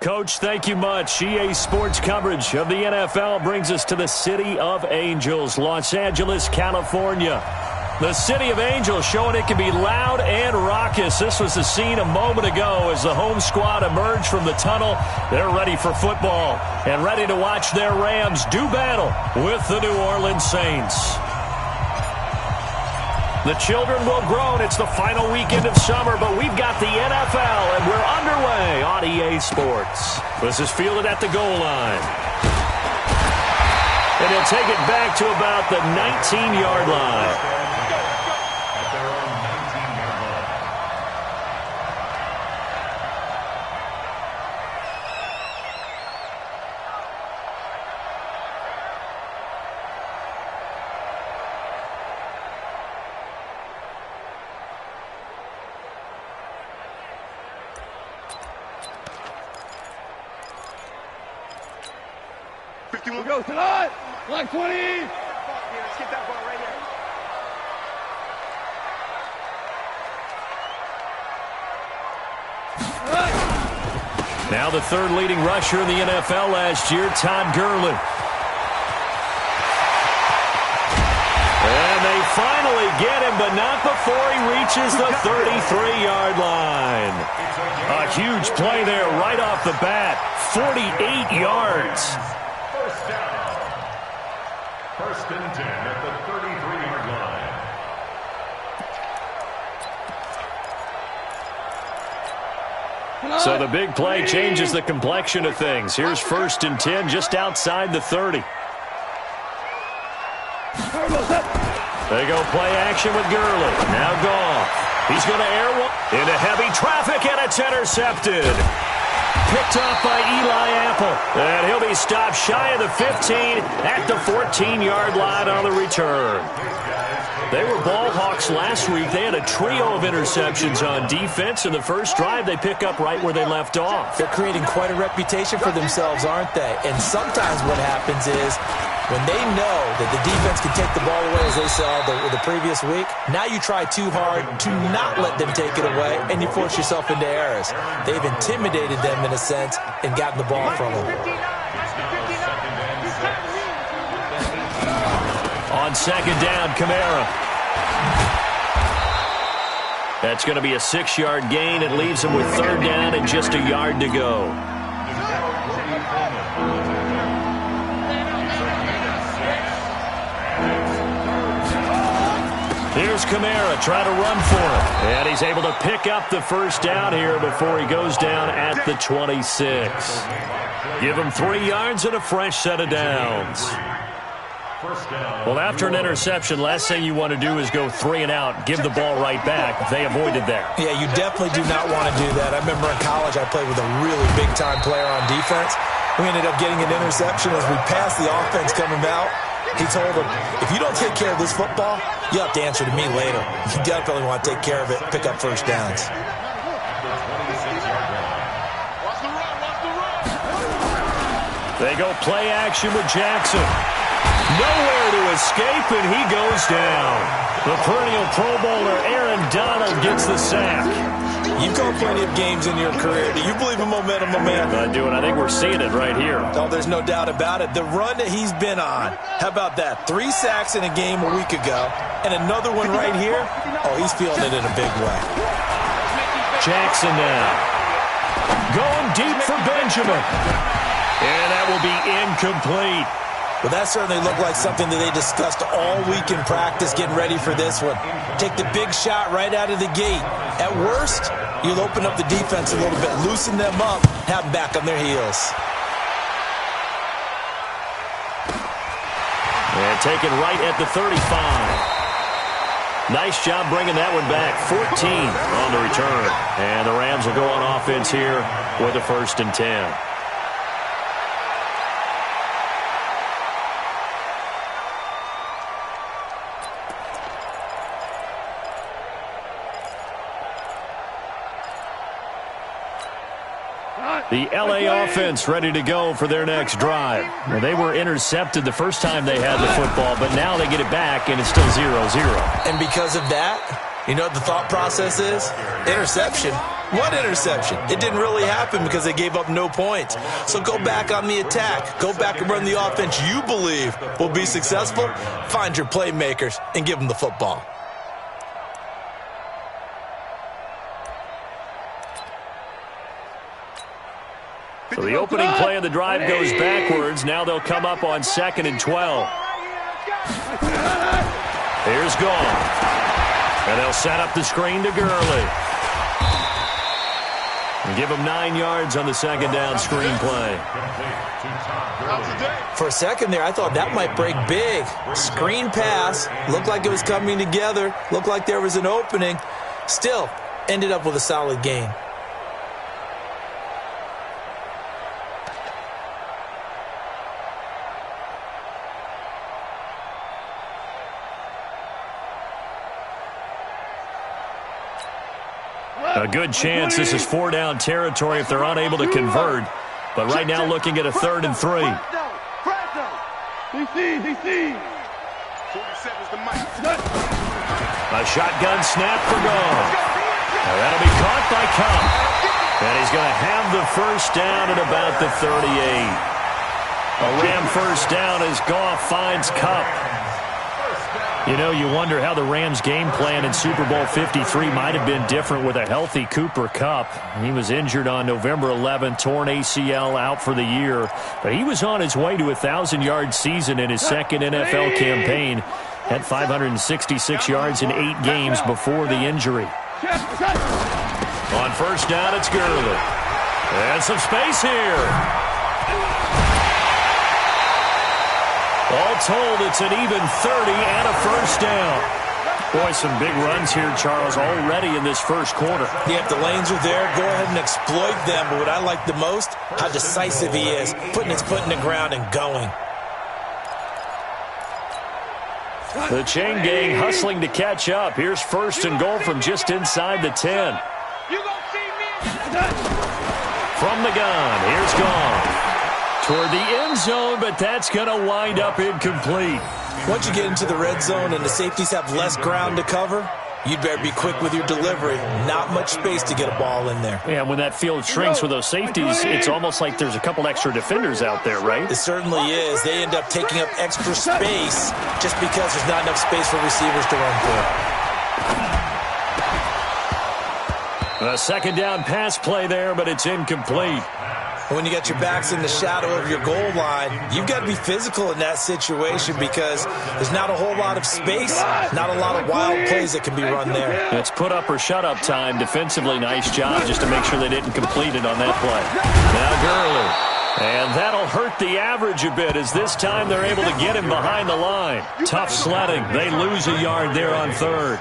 Coach, thank you much. EA Sports coverage of the NFL brings us to the City of Angels, Los Angeles, California. The City of Angels showing it can be loud and raucous. This was the scene a moment ago as the home squad emerged from the tunnel. They're ready for football and ready to watch their Rams do battle with the New Orleans Saints. The children will groan. It's the final weekend of summer, but we've got the NFL, and we're underway on EA Sports. This is fielded at the goal line. And he'll take it back to about the 19-yard line. We'll go tonight. Like 20. Let's get that ball right here. Now the third leading rusher in the NFL last year, Todd Gurley. And they finally get him, but not before he reaches the 33-yard line. A huge play there right off the bat. 48 yards. First and 10 at the 33-yard line. So the big play changes the complexion of things. Here's first and 10 just outside the 30. They go play action with Gurley. Now Goff. He's going to air one into heavy traffic, and it's intercepted. Picked off by Eli Apple. And he'll be stopped shy of the 15 at the 14-yard line on the return. They were ball hawks last week. They had a trio of interceptions on defense. In the first drive, they pick up right where they left off. They're creating quite a reputation for themselves, aren't they? And sometimes what happens is when they know that the defense can take the ball away, as they saw the previous week, now you try too hard to not let them take it away, and you force yourself into errors. They've intimidated them in a sense and gotten the ball from them. On second down, Kamara. That's going to be a 6-yard gain. It leaves him with third down and just a yard to go. Here's Kamara trying to run for it. And he's able to pick up the first down here before he goes down at the 26. Give him 3 yards and a fresh set of downs. Well, after an interception, last thing you want to do is go 3 and out, give the ball right back. They avoided that. Yeah, you definitely do not want to do that. I remember in college I played with a really big-time player on defense. We ended up getting an interception as we passed the offense coming out. He told him, if you don't take care of this football, you'll have to answer to me later. You definitely want to take care of it, pick up first downs. They go play action with Jackson. Nowhere to escape, and he goes down. The perennial Pro Bowler Aaron Donald gets the sack. You've called plenty of games in your career. Do you believe in momentum, my man? I do, and I think we're seeing it right here. Oh, there's no doubt about it. The run that he's been on, how about that? 3 sacks in a game a week ago, and another one right here. Oh, he's feeling it in a big way. Jackson now. Going deep for Benjamin. And that will be incomplete. Well, that certainly looked like something that they discussed all week in practice, getting ready for this one. Take the big shot right out of the gate. At worst, you'll open up the defense a little bit, loosen them up, have them back on their heels. And taken right at the 35. Nice job bringing that one back. 14 on the return. And the Rams will go on offense here with a 1st and 10. The L.A. offense ready to go for their next drive. Well, they were intercepted the first time they had the football, but now they get it back, and it's still 0-0. And because of that, you know what the thought process is? Interception. One interception. It didn't really happen because they gave up no points. So go back on the attack. Go back and run the offense you believe will be successful. Find your playmakers and give them the football. So the opening play of the drive goes backwards. Now they'll come up on 2nd and 12. Here's Goff. And they'll set up the screen to Gurley. And give him 9 yards on the second down screen play. For a second there, I thought that might break big. Screen pass. Looked like it was coming together. Looked like there was an opening. Still, ended up with a solid gain. A good chance this is 4-down territory if they're unable to convert. But right now looking at a 3rd and 3. A shotgun snap for Goff. That'll be caught by Kupp. And he's going to have the first down at about the 38. A Ram first down as Goff finds Kupp. You know, you wonder how the Rams' game plan in Super Bowl 53 might have been different with a healthy Cooper Kupp. He was injured on November 11th, torn ACL, out for the year. But he was on his way to a 1,000-yard season in his second NFL campaign. Had 566 yards in 8 games before the injury. On first down, it's Gurley. And some space here. All told, it's an even 30 and a first down. Boy, some big runs here, Charles, already in this first quarter. Yeah, if the lanes are there, go ahead and exploit them. But what I like the most, how decisive he is, putting his foot in the ground and going. The chain gang hustling to catch up. Here's 1st and goal from just inside the 10. From the gun, here's Goff. Toward the end zone, but that's going to wind up incomplete. Once you get into the red zone and the safeties have less ground to cover, you'd better be quick with your delivery. Not much space to get a ball in there. Yeah, when that field shrinks with those safeties, it's almost like there's a couple extra defenders out there, right? It certainly is. They end up taking up extra space just because there's not enough space for receivers to run through. A second down pass play there, but it's incomplete. When you got your backs in the shadow of your goal line, you've got to be physical in that situation because there's not a whole lot of space, not a lot of wild plays that can be run there. It's put up or shut up time. Defensively, nice job just to make sure they didn't complete it on that play. Now Gurley. And that'll hurt the average a bit as this time they're able to get him behind the line. Tough sledding. They lose a yard there on 3rd.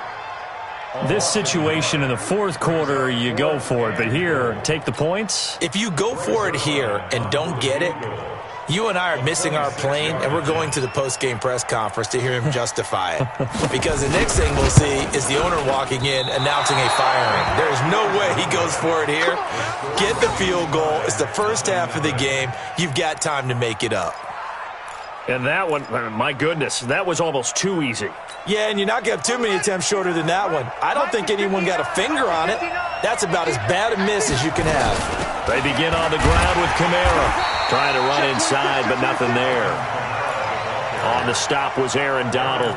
This situation in the 4th quarter, you go for it. But here, take the points. If you go for it here and don't get it, you and I are missing our plane, and we're going to the post-game press conference to hear him justify it. Because the next thing we'll see is the owner walking in announcing a firing. There is no way he goes for it here. Get the field goal. It's the first half of the game. You've got time to make it up. And that one, my goodness, that was almost too easy. Yeah, and you're not going to have too many attempts shorter than that one. I don't think anyone got a finger on it. That's about as bad a miss as you can have. They begin on the ground with Kamara. Trying to run inside, but nothing there. On the stop was Aaron Donald.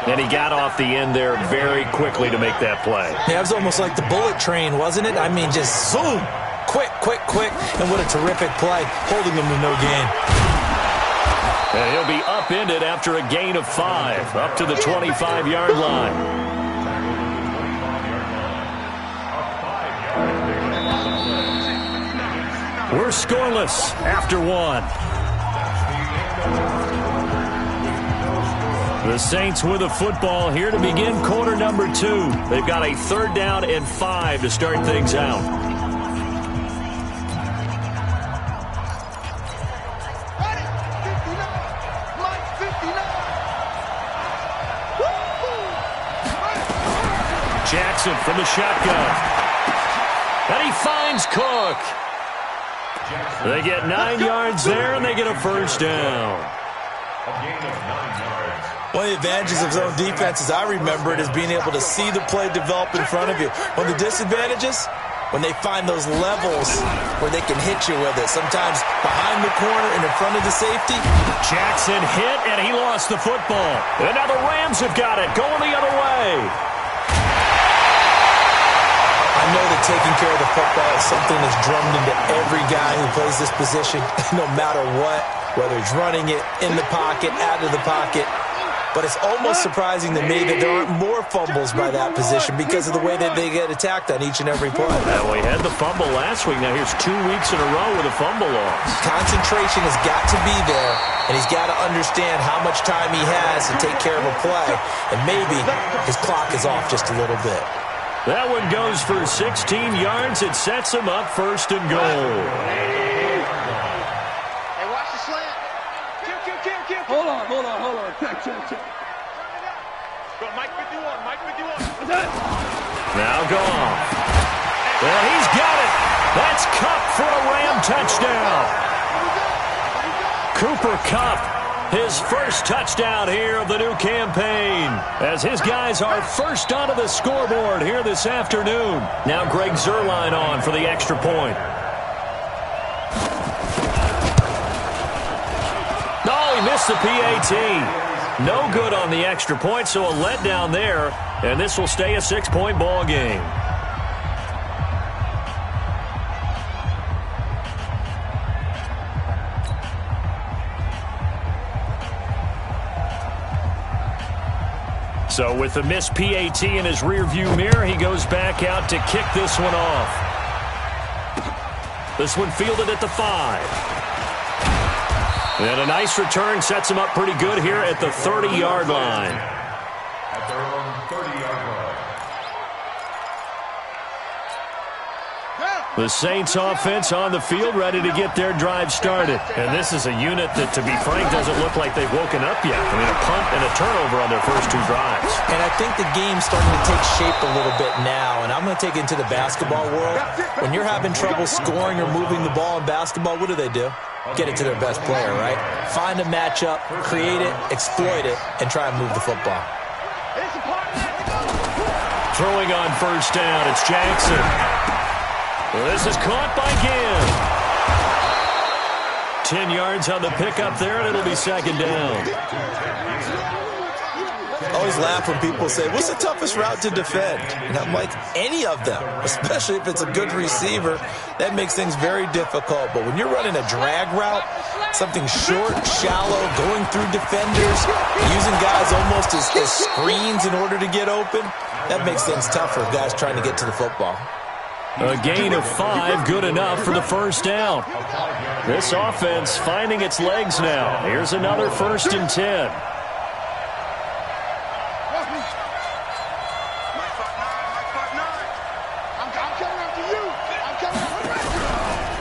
And he got off the end there very quickly to make that play. Yeah, it was almost like the bullet train, wasn't it? I mean, just zoom. Quick, quick, quick. And what a terrific play, holding them to no gain. And he'll be upended after a gain of 5, up to the 25-yard line. We're scoreless after 1. The Saints with a football here to begin quarter number 2. They've got a 3rd down and 5 to start things out. Jackson from the shotgun. And he finds Cook. They get 9 yards there, and they get a first down. One of the advantages of zone defense, as I remember it, is being able to see the play develop in front of you. One of the disadvantages, when they find those levels where they can hit you with it. Sometimes behind the corner and in front of the safety. Jackson hit, and he lost the football. And now the Rams have got it, going the other way. I know that taking care of the football is something that's drummed into every guy who plays this position, no matter what, whether he's running it, in the pocket, out of the pocket. But it's almost surprising to me that there aren't more fumbles by that position because of the way that they get attacked on each and every play. Well, we had the fumble last week. Now here's 2 weeks in a row with a fumble loss. Concentration has got to be there, and he's got to understand how much time he has to take care of a play, and maybe his clock is off just a little bit. That one goes for 16 yards. It sets him up first and goal. Hold on. Check. Go, Mike 51. Now Goff. Well, he's got it. That's Kupp for a Ram touchdown. Cooper Kupp, his first touchdown here of the new campaign, as his guys are first onto the scoreboard here this afternoon. Now Greg Zuerlein on for the extra point. Oh, he missed the PAT. No good on the extra point, so a letdown there, and this will stay a 6-point ball game. So with the missed PAT in his rearview mirror, he goes back out to kick this one off. This one fielded at the 5. And a nice return sets him up pretty good here at the 30-yard line. At their own 30-yard line. The Saints offense on the field, ready to get their drive started. And this is a unit that, to be frank, doesn't look like they've woken up yet. I mean, a punt and a turnover on their first 2 drives. And I think the game's starting to take shape a little bit now, and I'm going to take it into the basketball world. When you're having trouble scoring or moving the ball in basketball, what do? Get it to their best player, right? Find a matchup, create it, exploit it, and try and move the football. Throwing on first down, it's Jackson. Well, this is caught by Ginn. 10 yards on the pickup there, and it'll be second down. I always laugh when people say, what's the toughest route to defend? And I'm like, any of them, especially if it's a good receiver. That makes things very difficult. But when you're running a drag route, something short, shallow, going through defenders, using guys almost as screens in order to get open, that makes things tougher, guys trying to get to the football. A gain of 5, good enough for the first down. This offense finding its legs now. Here's another 1st and 10.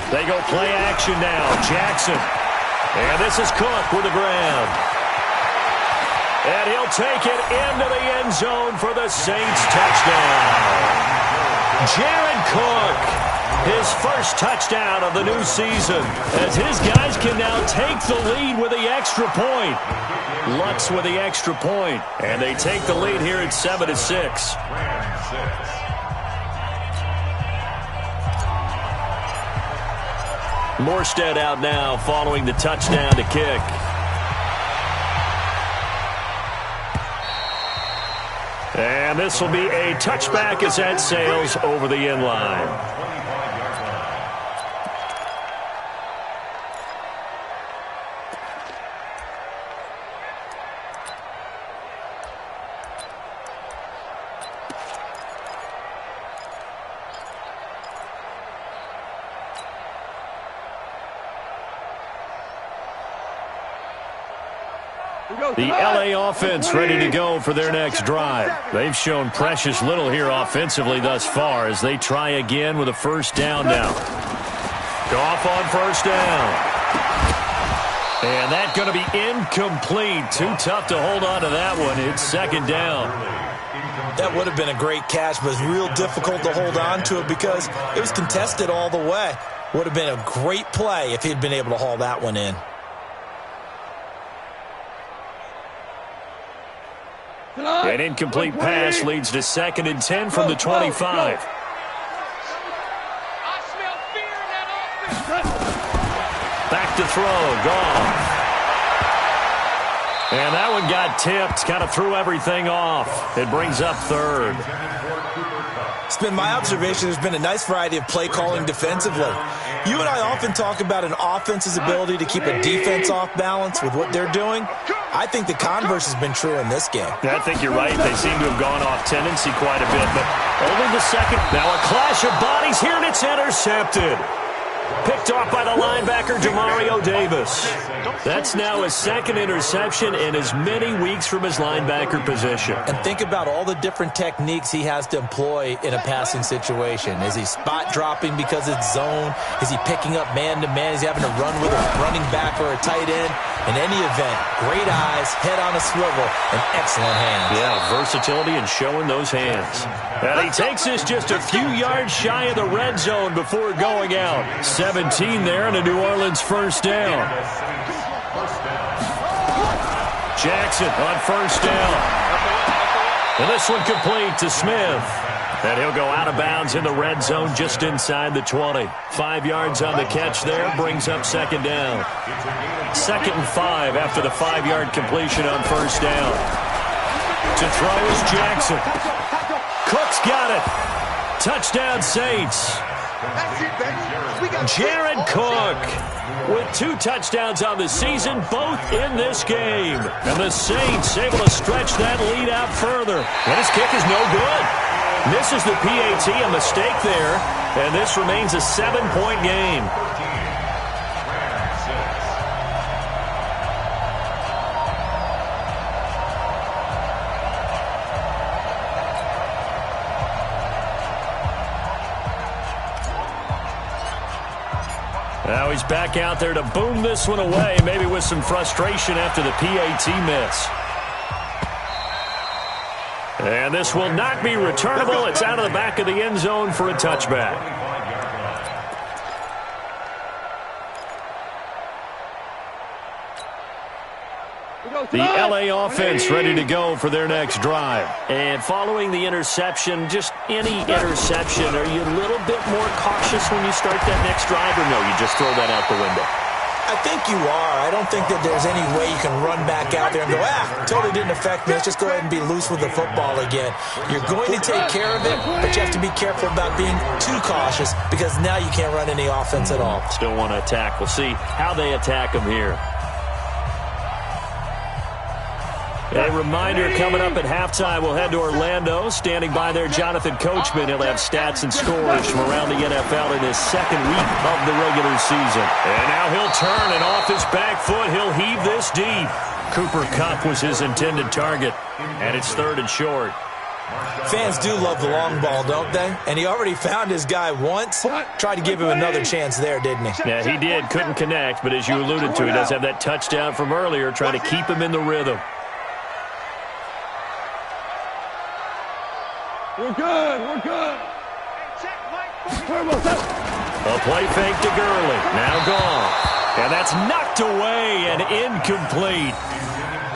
They go play action now. Jackson. And this is Cook with the grab. And he'll take it into the end zone for the Saints touchdown. Jared Cook, his first touchdown of the new season, as his guys can now take the lead with the extra point. Lutz with the extra point, and they take the lead here at 7-6. Morstead out now following the touchdown to kick. And this will be a touchback as that sails over the end line. The LA offense ready to go for their next drive. They've shown precious little here offensively thus far as they try again with a first down now. Goff on first down. And that's going to be incomplete. Too tough to hold on to that one. It's second down. That would have been a great catch, but it's real difficult to hold on to it because it was contested all the way. Would have been a great play if he'd been able to haul that one in. An incomplete pass leads to 2nd and 10 from the 25. throw. Goff. And that one got tipped. Kind of threw everything off. It brings up third. It's been my observation there's been a nice variety of play calling defensively. You and I often talk about an offense's ability to keep a defense off balance with what they're doing. I think the converse has been true in this game. I think you're right. They seem to have gone off tendency quite a bit, but only the second. Now a clash of bodies here, and it's intercepted. Picked off by the linebacker, Jamario Davis. That's now his second interception in as many weeks from his linebacker position. And think about all the different techniques he has to employ in a passing situation. Is he spot dropping because it's zone? Is he picking up man-to-man? Is he having to run with a running back or a tight end? In any event, great eyes, head on a swivel, and excellent hands. Yeah, versatility and showing those hands. And he takes this just a few yards shy of the red zone before going out. 17 there and a New Orleans first down. Jackson on first down. And this one complete to Smith. And he'll go out of bounds in the red zone just inside the 20. 5 yards on the catch there, brings up second down. 2nd and 5 after the 5-yard completion on first down. To throw is Jackson. Cook's got it. Touchdown Saints. Jared Cook with 2 touchdowns on the season, both in this game. And the Saints able to stretch that lead out further. And his kick is no good. Misses the PAT, a mistake there. And this remains a 7-point game. Now he's back out there to boom this one away, maybe with some frustration after the PAT miss. And this will not be returnable. It's out of the back of the end zone for a touchback. The LA offense ready to go for their next drive. And following the interception, just any interception, are you a little bit more cautious when you start that next drive, or no, you just throw that out the window? I think you are. I don't think that there's any way you can run back out there and go, totally didn't affect me. Let's just go ahead and be loose with the football again. You're going to take care of it, but you have to be careful about being too cautious because now you can't run any offense at all. Still want to attack. We'll see how they attack them here. A reminder, coming up at halftime, we'll head to Orlando. Standing by there, Jonathan Coachman. He'll have stats and scores from around the NFL in his second week of the regular season. And now he'll turn, and off his back foot, he'll heave this deep. Cooper Kupp was his intended target, and it's 3rd and short. Fans do love the long ball, don't they? And he already found his guy once. Tried to give him another chance there, didn't he? Yeah, he did. Couldn't connect, but as you alluded to, he does have that touchdown from earlier, trying to keep him in the rhythm. We're good. We're good. A play fake to Gurley. Now gone. And that's knocked away and incomplete.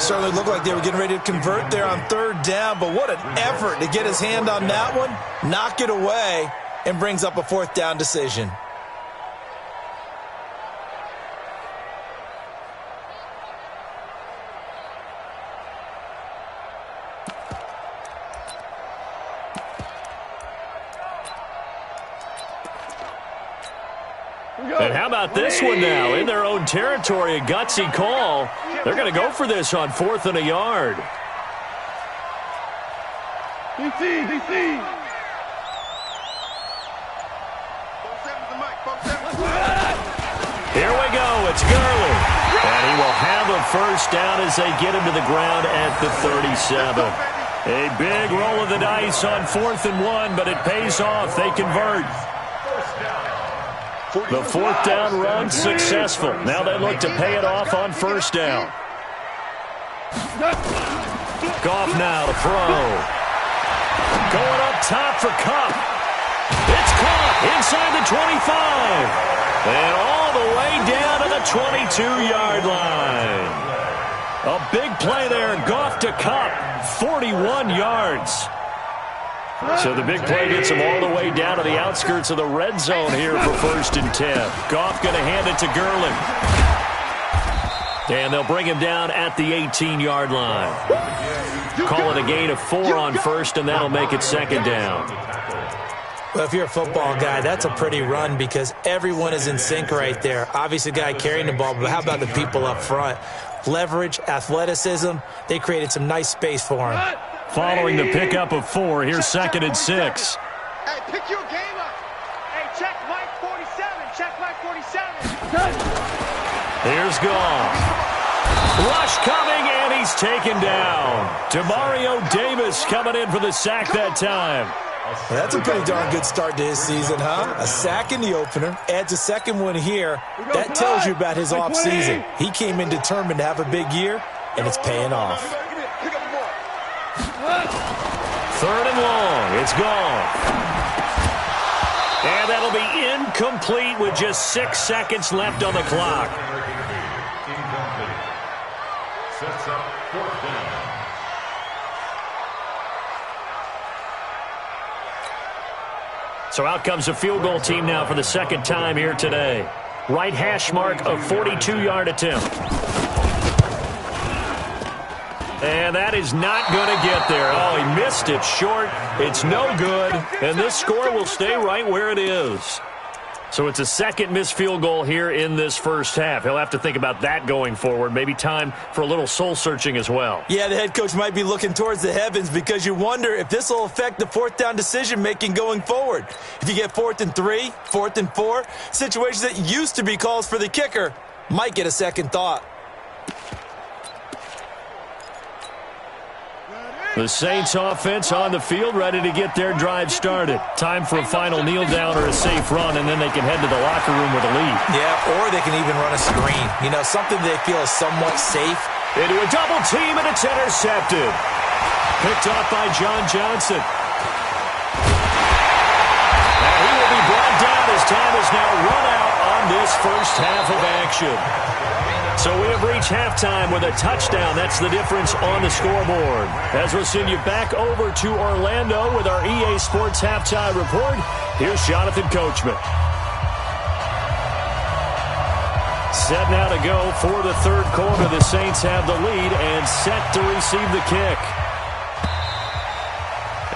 Certainly looked like they were getting ready to convert there on 3rd down, but what an effort to get his hand on that one, knock it away, and brings up a 4th down decision. And how about this one now? In their own territory, a gutsy call. They're going to go for this on 4th and a yard. DC. Here we go. It's Gurley. And he will have a first down as they get him to the ground at the 37. A big roll of the dice on 4th and 1, but it pays off. They convert. The 4th down run successful. Now they look to pay it off on 1st down. Goff now to throw. Going up top for Kupp. It's caught inside the 25. And all the way down to the 22-yard line. A big play there. Goff to Kupp. 41 yards. So the big play gets him all the way down to the outskirts of the red zone here for 1st and 10. Goff going to hand it to Gurley. And they'll bring him down at the 18-yard line. Call it a gain of 4 on first, and that'll make it second down. Well, if you're a football guy, that's a pretty run because everyone is in sync right there. Obviously, the guy carrying the ball, but how about the people up front? Leverage, athleticism, they created some nice space for him. Following the pickup of 4, here's second and 6. Hey, pick your game up. Hey, check Mike 47. Check Mike 47. Here's Goff. Rush coming, and he's taken down. Demario Davis coming in for the sack that time. Well, that's a pretty darn good start to his season, huh? A sack in the opener, adds a second one here. That tells you about his offseason. He came in determined to have a big year, and it's paying off. Third and long. It's Goff. And that'll be incomplete with just 6 seconds left on the clock. Incomplete. Sets up 4th down. So out comes a field goal team now for the second time here today. Right hash mark, a 42-yard attempt. And that is not going to get there. Oh, he missed it short. It's no good. And this score will stay right where it is. So it's a second missed field goal here in this first half. He'll have to think about that going forward. Maybe time for a little soul-searching as well. Yeah, the head coach might be looking towards the heavens because you wonder if this will affect the fourth down decision-making going forward. If you get 4th and 3, 4th and 4, situations that used to be calls for the kicker might get a second thought. The Saints offense on the field, ready to get their drive started. Time for a final kneel down or a safe run, and then they can head to the locker room with a lead. Yeah, or they can even run a screen. You know, something they feel is somewhat safe. Into a double team, and it's intercepted. Picked off by John Johnson. And he will be brought down as time is now run out on this first half of action. So we have reached halftime with a touchdown. That's the difference on the scoreboard. As we'll send you back over to Orlando with our EA Sports Halftime Report, here's Jonathan Coachman. Set now to go for the third quarter. The Saints have the lead and set to receive the kick.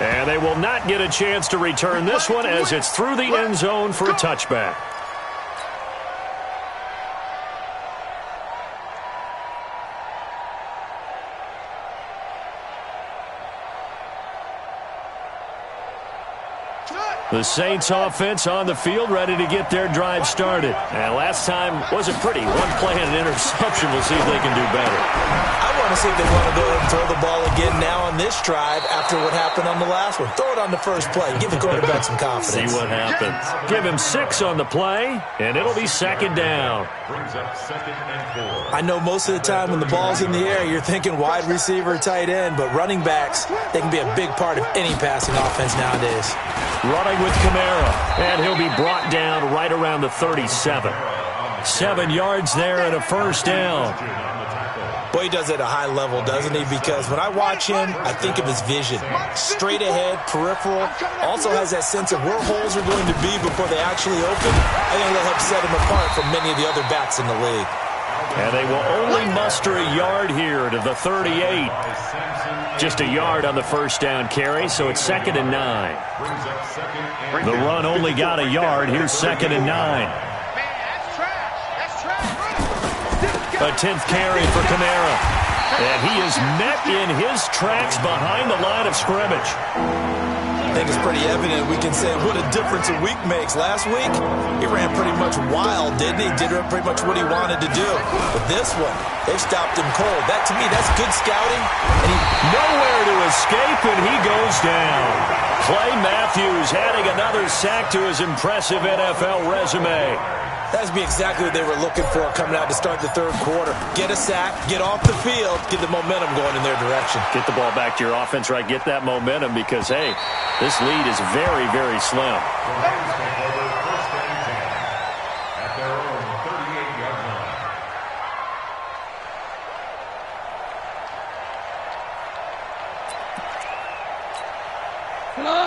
And they will not get a chance to return this one as it's through the end zone for a touchback. The Saints offense on the field, ready to get their drive started. And last time wasn't pretty. One play and an interception. We'll see if they can do better. I want to see if they want to go ahead and throw the ball again now on this drive after what happened on the last one. Throw it on the first play. Give the quarterback some confidence. See what happens. Give him 6 on the play, and it'll be second down. Brings up 2nd and 4. I know most of the time when the ball's in the air, you're thinking wide receiver, tight end, but running backs, they can be a big part of any passing offense nowadays. Running with Kamara, and he'll be brought down right around the 37. 7 yards there and a first down. Boy, he does it at a high level, doesn't he? Because when I watch him, I think of his vision. Straight ahead, peripheral, also has that sense of where holes are going to be before they actually open. I think that'll help set him apart from many of the other backs in the league. And they will only muster a yard here to the 38. Just a yard on the first down carry, so it's 2nd and 9. The run only got a yard. Here's 2nd and 9. A 10th carry for Kamara. And he is met in his tracks behind the line of scrimmage. I think it's pretty evident. We can say what a difference a week makes. Last week, he ran pretty much wild, didn't he? Did pretty much what he wanted to do. But this one, they stopped him cold. That, to me, that's good scouting. And nowhere to escape, and he goes down. Clay Matthews adding another sack to his impressive NFL resume. That would be exactly what they were looking for coming out to start the third quarter. Get a sack, get off the field, get the momentum going in their direction. Get the ball back to your offense, right? Get that momentum because, hey, this lead is very, very slim.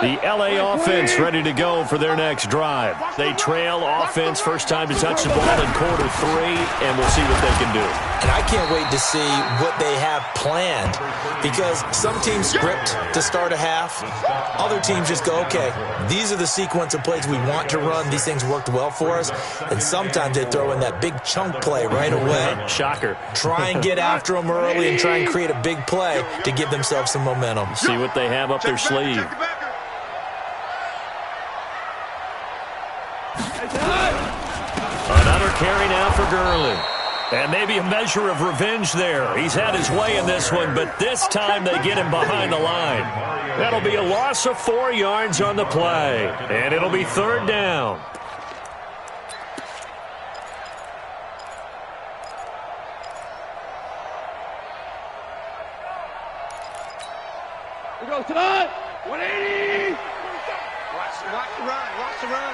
The LA offense ready to go for their next drive. They trail offense, first time to touch the ball in quarter 3, and we'll see what they can do. And I can't wait to see what they have planned, because some teams script to start a half. Other teams just go, okay, these are the sequence of plays we want to run. These things worked well for us. And sometimes they throw in that big chunk play right away. Shocker. Try and get after them early and try and create a big play to give themselves some momentum. See what they have up their sleeve. Another carry now for Gurley. And maybe a measure of revenge there. He's had his way in this one, but this time they get him behind the line. That'll be a loss of 4 yards on the play, and it'll be 3rd down. We go to the 180. Watch the run. Watch the run.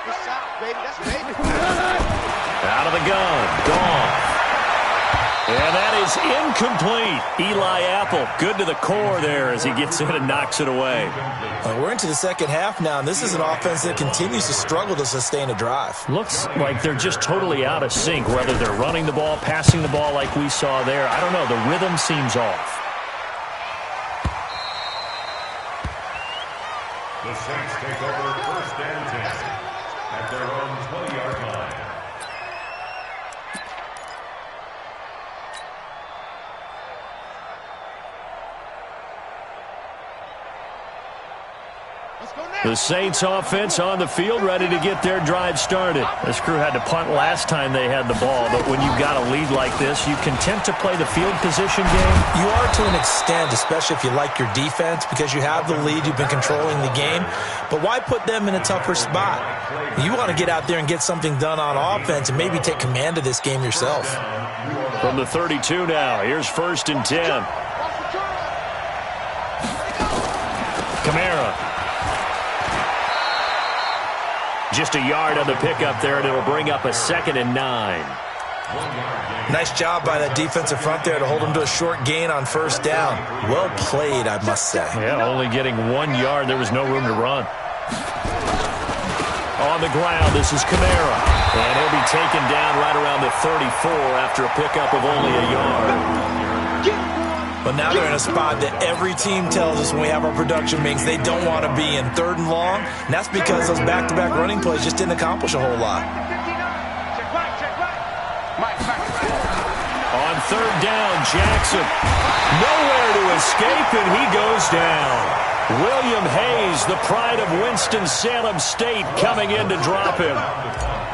Good shot, baby. That's baby. Out of the gun. Gone. And that is incomplete. Eli Apple, good to the core there as he gets in and knocks it away. We're into the second half now, and this is an offense that continues to struggle to sustain a drive. Looks like they're just totally out of sync, whether they're running the ball, passing the ball like we saw there. I don't know. The rhythm seems off. The Saints take over 1st and 10 at their own 20-yard line. The Saints offense on the field, ready to get their drive started. This crew had to punt last time they had the ball, but when you've got a lead like this, you content to play the field position game? You are to an extent, especially if you like your defense, because you have the lead, you've been controlling the game. But why put them in a tougher spot? You want to get out there and get something done on offense and maybe take command of this game yourself. From the 32 now, here's 1st and 10. Kamara. Just a yard on the pickup there, and it'll bring up a 2nd and 9. Nice job by that defensive front there to hold him to a short gain on 1st down. Well played, I must say. Yeah, only getting 1 yard. There was no room to run. On the ground, this is Kamara. And he'll be taken down right around the 34 after a pickup of only a yard. But now they're in a spot that every team tells us when we have our production meetings they don't want to be in, 3rd and long. And that's because those back-to-back running plays just didn't accomplish a whole lot. On 3rd down, Jackson. Nowhere to escape, and he goes down. William Hayes, the pride of Winston-Salem State, coming in to drop him.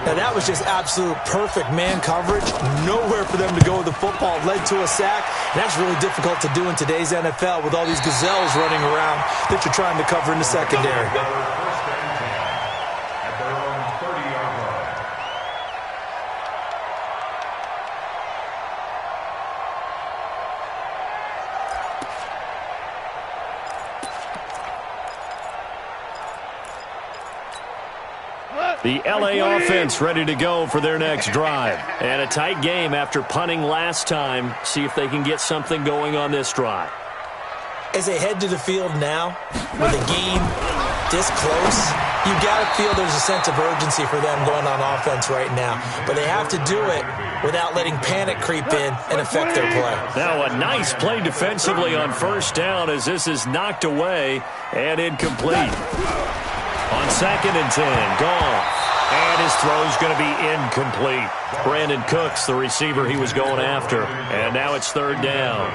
Now, that was just absolute perfect man coverage. Nowhere for them to go with the football. Led to a sack. And that's really difficult to do in today's NFL with all these gazelles running around that you're trying to cover in the secondary. The LA offense ready to go for their next drive. And a tight game after punting last time. See if they can get something going on this drive. As they head to the field now, with a game this close, you got to feel there's a sense of urgency for them going on offense right now. But they have to do it without letting panic creep in and affect their play. Now a nice play defensively on 1st down as this is knocked away and incomplete. On 2nd and 10, Goff. And his throw's going to be incomplete. Brandon Cooks, the receiver he was going after. And now it's 3rd down.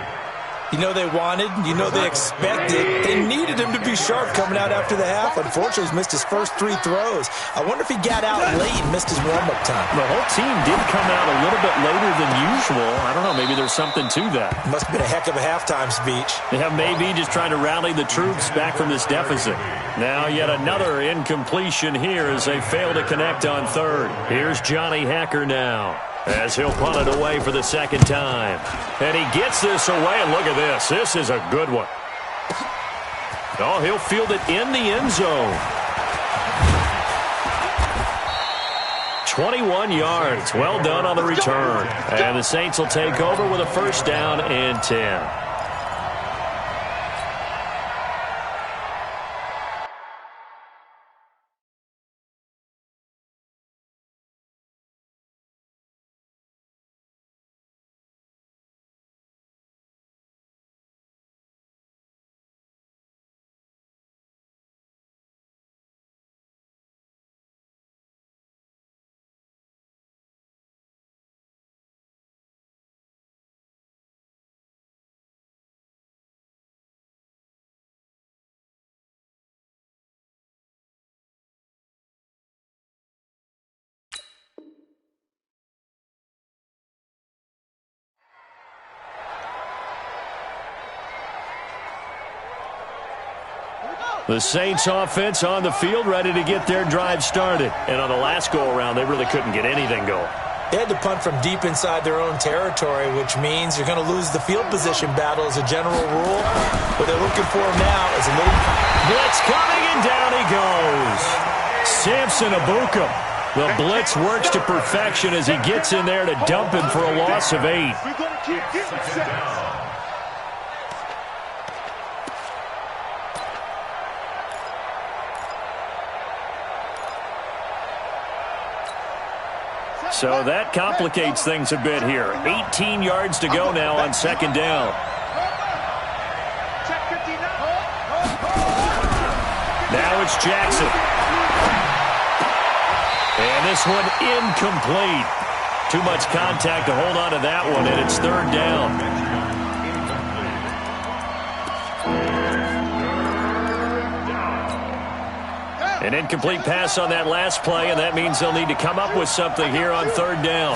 You know they wanted, you know they expected. They needed him to be sharp coming out after the half. Unfortunately, he's missed his first 3 throws. I wonder if he got out late and missed his warm-up time. The whole team did come out a little bit later than usual. I don't know, maybe there's something to that. Must have been a heck of a halftime speech. Yeah, maybe just trying to rally the troops back from this deficit. Now yet another incompletion here as they fail to connect on 3rd. Here's Johnny Hacker now, as he'll punt it away for the 2nd time. And he gets this away, and look at this. This is a good one. Oh, he'll field it in the end zone. 21 yards. Well done on the return. And the Saints will take over with a 1st down and 10. The Saints offense on the field, ready to get their drive started. And on the last go-around, they really couldn't get anything going. They had to punt from deep inside their own territory, which means you're going to lose the field position battle as a general rule. What they're looking for now is a little blitz coming, and down he goes. Samson Abuka. The blitz works to perfection as he gets in there to dump him for a loss of 8. We're going to keep getting sacks. So that complicates things a bit here. 18 yards to go now on second down. Now it's Jackson. And this one incomplete. Too much contact to hold on to that one, and it's third down. An incomplete pass on that last play, and that means they'll need to come up with something here on third down.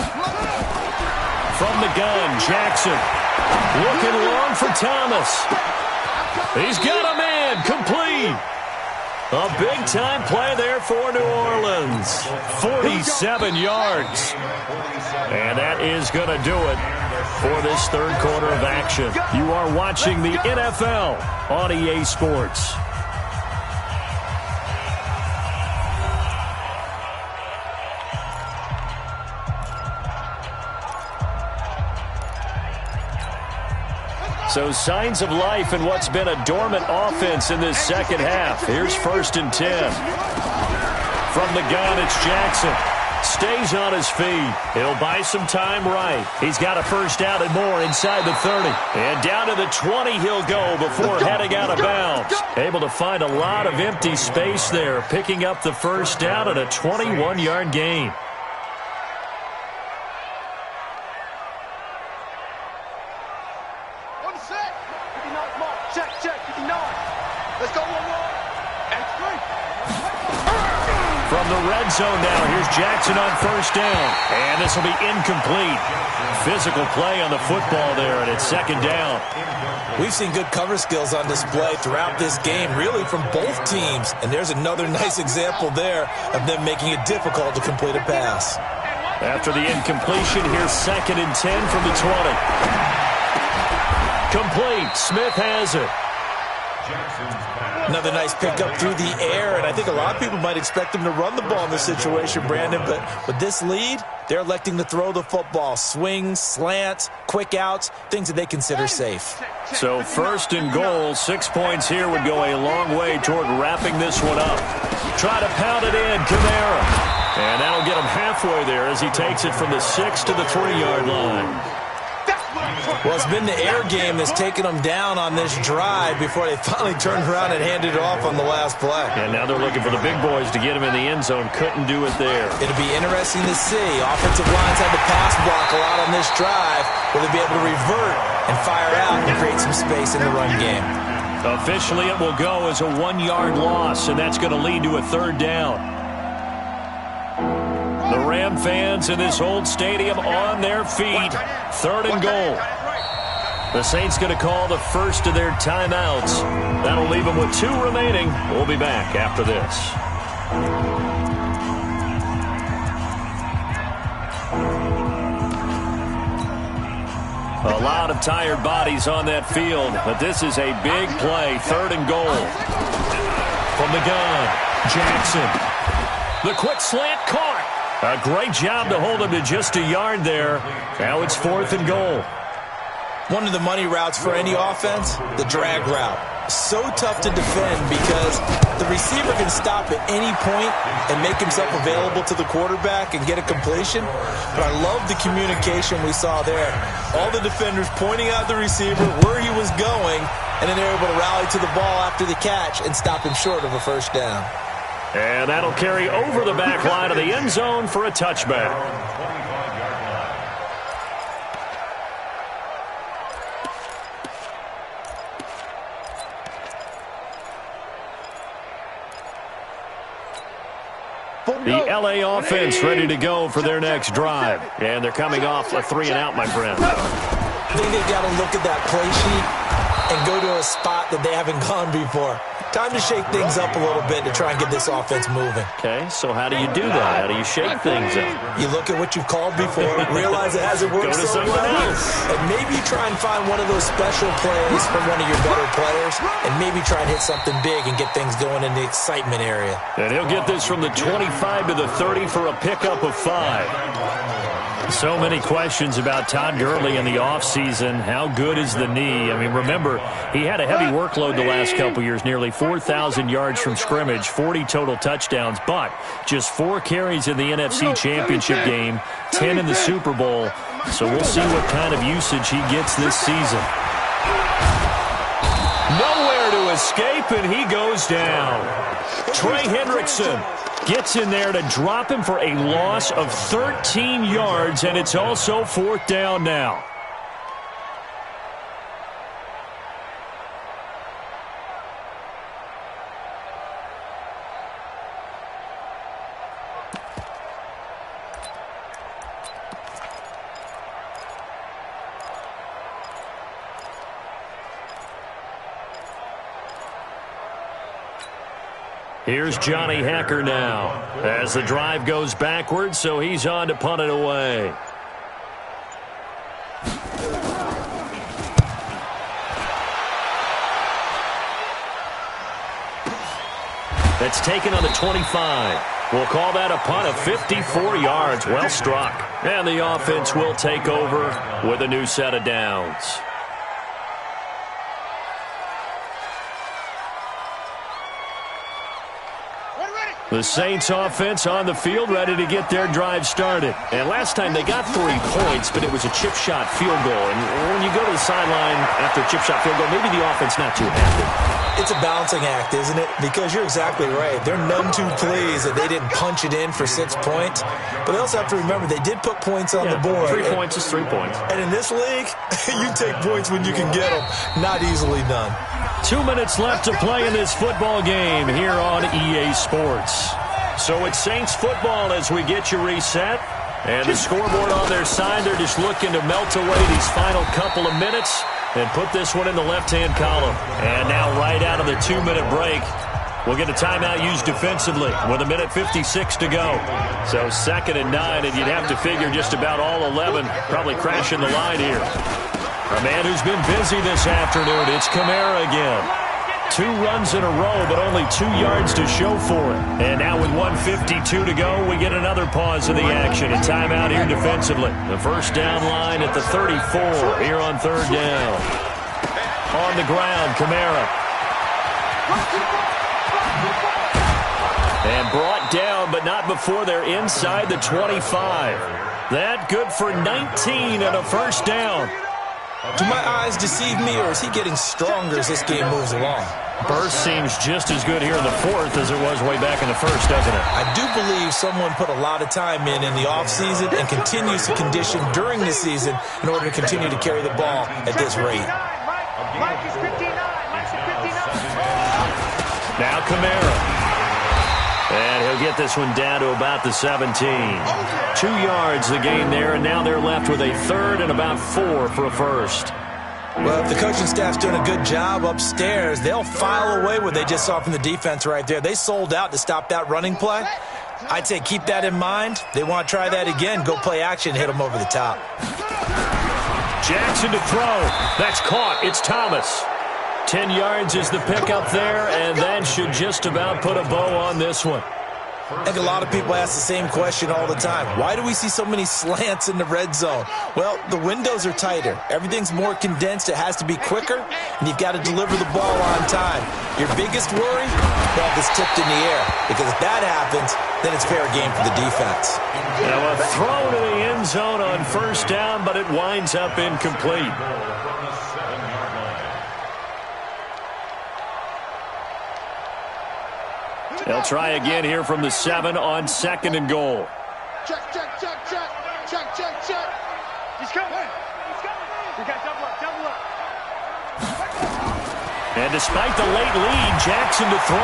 From the gun, Jackson. Looking long for Thomas. He's got a man, complete. A big-time play there for New Orleans. 47 yards. And that is going to do it for this third quarter of action. You are watching the NFL on EA Sports. So signs of life in what's been a dormant offense in this second half. Here's 1st and 10. From the gun, it's Jackson. Stays on his feet. He'll buy some time right. He's got a first down and more inside the 30. And down to the 20 he'll go before heading out of bounds. Able to find a lot of empty space there, picking up the first down at a 21-yard gain. From the red zone now, here's Jackson on first down. And this will be incomplete. Physical play on the football there, and it's second down. We've seen good cover skills on display throughout this game, really from both teams. And there's another nice example there of them making it difficult to complete a pass. After the incompletion, here's 2nd and 10 from the 20. Complete. Smith has it. Another nice pickup through the air, and I think a lot of people might expect him to run the ball in this situation, Brandon, but with this lead, they're electing to throw the football. Swings, slants, quick outs, things that they consider safe. So 1st and goal, 6 points here would go a long way toward wrapping this one up. Try to pound it in, Kamara. And that'll get him halfway there as he takes it from the 6 to the 3-yard line. Well, it's been the air game that's taken them down on this drive before they finally turned around and handed it off on the last play. And now they're looking for the big boys to get him in the end zone. Couldn't do it there. It'll be interesting to see. Offensive lines had to pass block a lot on this drive. Will they be able to revert and fire out and create some space in the run game? Officially, it will go as a 1-yard loss, and that's going to lead to a third down. The Ram fans in this old stadium on their feet. 3rd and goal. The Saints going to call the first of their timeouts. That'll leave them with 2 remaining. We'll be back after this. A lot of tired bodies on that field, but this is a big play. 3rd and goal. From the gun, Jackson. The quick slant caught. A great job to hold him to just a yard there. Now it's 4th and goal. One of the money routes for any offense, the drag route. So tough to defend because the receiver can stop at any point and make himself available to the quarterback and get a completion. But I love the communication we saw there. All the defenders pointing out the receiver where he was going, and then they're able to rally to the ball after the catch and stop him short of a first down. And that'll carry over the back line of the end zone for a touchback. The L.A. offense ready to go for their next drive. And they're coming off a 3-and-out, my friend. I think they've got to look at that play sheet and go go to a spot that they haven't gone before. Time to shake things up a little bit to try and get this offense moving. Okay, so how do you do that? How do you shake things up? You look at what you've called before, realize it hasn't worked Go to so something well, else. and maybe try and find one of those special plays from one of your better players, and maybe try and hit something big and get things going in the excitement area. And he'll get this from the 25 to the 30 for a pickup of 5. So many questions about Todd Gurley in the offseason. How good is the knee? I mean, remember, he had a heavy workload the last couple years, nearly 4,000 yards from scrimmage, 40 total touchdowns, but just 4 carries in the NFC Championship game, 10 in the Super Bowl. So we'll see what kind of usage he gets this season. Nowhere to escape, and he goes down. Trey Hendrickson gets in there to drop him for a loss of 13 yards, and it's also 4th down now. Here's Johnny Hacker now as the drive goes backwards, so he's on to punt it away. That's taken on the 25. We'll call that a punt of 54 yards. Well struck. And the offense will take over with a new set of downs. The Saints offense on the field, ready to get their drive started. And last time they got 3 points, but it was a chip shot field goal. And when you go to the sideline after a chip shot field goal, maybe the offense not too happy. It's a balancing act, isn't it? Because you're exactly right. They're none too pleased that they didn't punch it in for 6 points. But they also have to remember they did put points on the board. 3 points is 3 points. And in this league, you take points when you can get them. Not easily done. 2 minutes left to play in this football game here on EA Sports. So it's Saints football as we get you reset. And the scoreboard on their side, they're just looking to melt away these final couple of minutes and put this one in the left-hand column. And now right out of the 2-minute break, we'll get a timeout used defensively with 1:56 to go. So 2nd and 9, and you'd have to figure just about all 11 probably crashing the line here. A man who's been busy this afternoon, it's Kamara again. 2 runs in a row, but only 2 yards to show for it. And now with 1:52 to go, we get another pause in the action. A timeout here defensively. The first down line at the 34 here on 3rd down. On the ground, Kamara. And brought down, but not before they're inside the 25. That good for 19 and a first down. Do my eyes deceive me, or is he getting stronger as this game moves along? Burst seems just as good here in the 4th as it was way back in the 1st, doesn't it? I do believe someone put a lot of time in the offseason and continues to condition during the season in order to continue to carry the ball at this rate. Mike is 59. Mike's at 59. Now Kamara. And he'll get this one down to about the 17. 2 yards the gain there, and now they're left with a 3rd and about 4 for a first. Well, if the coaching staff's doing a good job upstairs, they'll file away what they just saw from the defense right there. They sold out to stop that running play. I'd say keep that in mind. They want to try that again, go play action, hit them over the top. Jackson to throw. That's caught. It's Thomas. 10 yards is the pickup there, and that should just about put a bow on this one. I think a lot of people ask the same question all the time. Why do we see so many slants in the red zone? Well, the windows are tighter. Everything's more condensed. It has to be quicker, and you've got to deliver the ball on time. Your biggest worry? Well, it's tipped in the air, because if that happens, then it's fair game for the defense. Now a throw to the end zone on 1st down, but it winds up incomplete. They'll try again here from the 7 on 2nd and goal. Check, check, check, check. Check, check, check. He's coming. He's coming. We got double up, double up. And despite the late lead, Jackson to throw.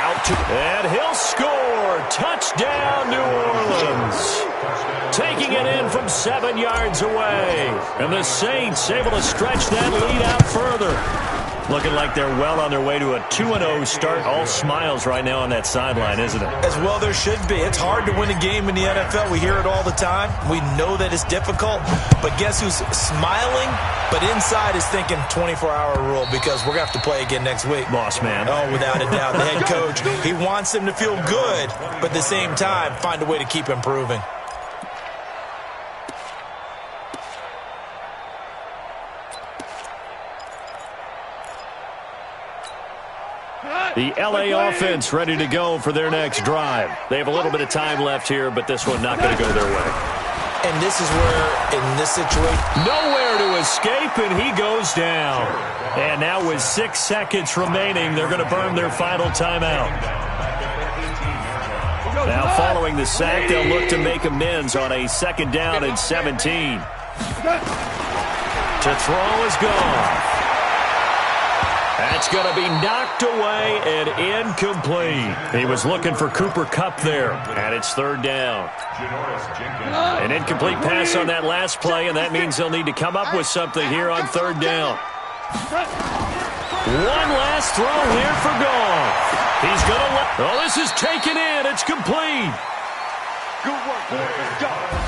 Out to, and he'll score. Touchdown, New Orleans. Taking it in from 7 yards away. And the Saints able to stretch that lead out further. Looking like they're well on their way to a 2-0 start. All smiles right now on that sideline, isn't it? As well there should be. It's hard to win a game in the NFL. We hear it all the time. We know that it's difficult. But guess who's smiling? But inside is thinking 24-hour rule because we're going to have to play again next week. Boss man. Oh, without a doubt. The head coach, he wants them to feel good, but at the same time, find a way to keep improving. The L.A. offense ready to go for their next drive. They have a little bit of time left here, but this one not going to go their way. And this is where, in this situation, nowhere to escape, and he goes down. And now with 6 seconds remaining, they're going to burn their final timeout. Now following the sack, they'll look to make amends on a 2nd down and 17. To throw is gone. That's going to be knocked away and incomplete. He was looking for Cooper Kupp there, and it's 3rd down. An incomplete pass on that last play, and that means they'll need to come up with something here on 3rd down. One last throw here for Goff. He's going to let... Oh, this is taken in. It's complete.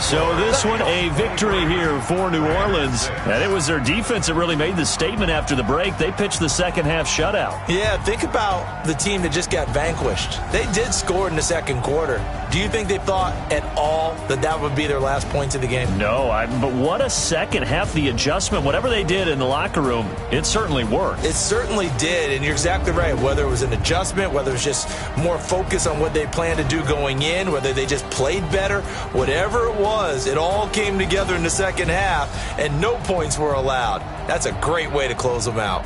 So this one, a victory here for New Orleans. And it was their defense that really made the statement after the break. They pitched the second-half shutout. Yeah, think about the team that just got vanquished. They did score in the 2nd quarter. Do you think they thought at all that that would be their last points of the game? No, but what a second half. The adjustment, whatever they did in the locker room, it certainly worked. It certainly did, and you're exactly right. Whether it was an adjustment, whether it was just more focus on what they planned to do going in, whether they just played better, whatever it was, it all came together in the 2nd half, and no points were allowed. That's a great way to close them out.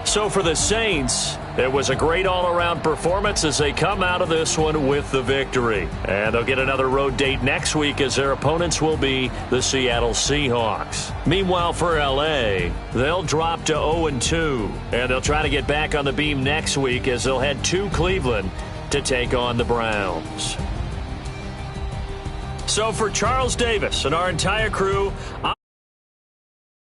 So for the Saints, it was a great all-around performance as they come out of this one with the victory. And they'll get another road date next week as their opponents will be the Seattle Seahawks. Meanwhile, for L.A., they'll drop to 0-2, and they'll try to get back on the beam next week as they'll head to Cleveland to take on the Browns. So for Charles Davis and our entire crew,